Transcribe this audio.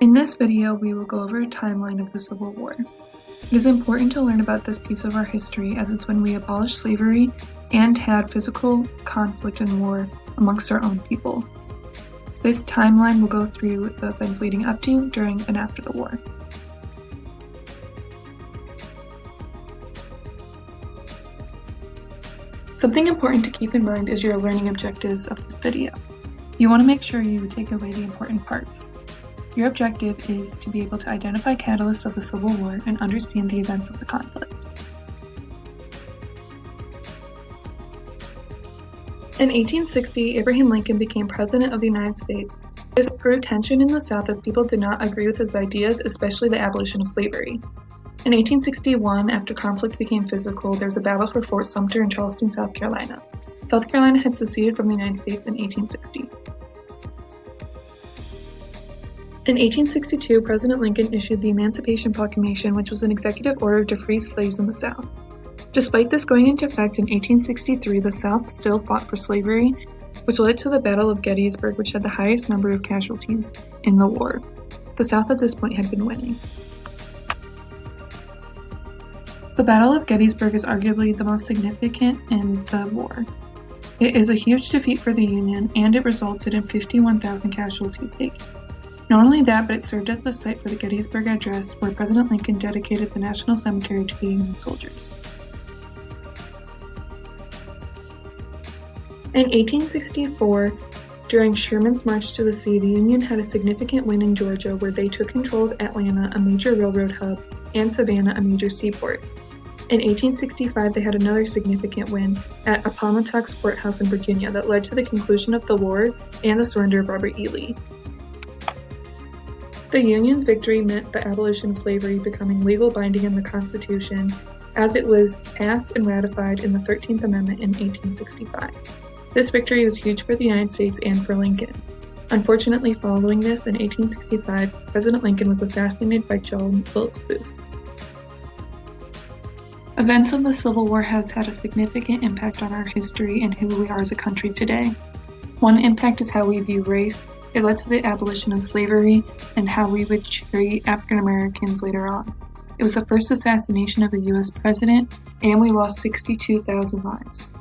In this video, we will go over a timeline of the Civil War. It is important to learn about this piece of our history as it's when we abolished slavery and had physical conflict and war amongst our own people. This timeline will go through the events leading up to, during, and after the war. Something important to keep in mind is your learning objectives of this video. You want to make sure you take away the important parts. Your objective is to be able to identify catalysts of the Civil War and understand the events of the conflict. In 1860, Abraham Lincoln became President of the United States. This grew tension in the South as people did not agree with his ideas, especially the abolition of slavery. In 1861, after conflict became physical, there was a battle for Fort Sumter in Charleston, South Carolina. South Carolina had seceded from the United States in 1860. In 1862, President Lincoln issued the Emancipation Proclamation, which was an executive order to free slaves in the South. Despite this going into effect in 1863, the South still fought for slavery, which led to the Battle of Gettysburg, which had the highest number of casualties in the war. The South at this point had been winning. The Battle of Gettysburg is arguably the most significant in the war. It is a huge defeat for the Union, and it resulted in 51,000 casualties taken. Not only that, but it served as the site for the Gettysburg Address, where President Lincoln dedicated the National Cemetery to the Union soldiers. In 1864, during Sherman's March to the Sea, the Union had a significant win in Georgia, where they took control of Atlanta, a major railroad hub, and Savannah, a major seaport. In 1865, they had another significant win at Appomattox Court House in Virginia that led to the conclusion of the war and the surrender of Robert E. Lee. The Union's victory meant the abolition of slavery becoming legal binding in the Constitution, as it was passed and ratified in the 13th Amendment in 1865. This victory was huge for the United States and for Lincoln. Unfortunately, following this, in 1865, President Lincoln was assassinated by John Wilkes Booth. Events of the Civil War has had a significant impact on our history and who we are as a country today. One impact is how we view race. It led to the abolition of slavery and how we would treat African Americans later on. It was the first assassination of a U.S. president, and we lost 62,000 lives.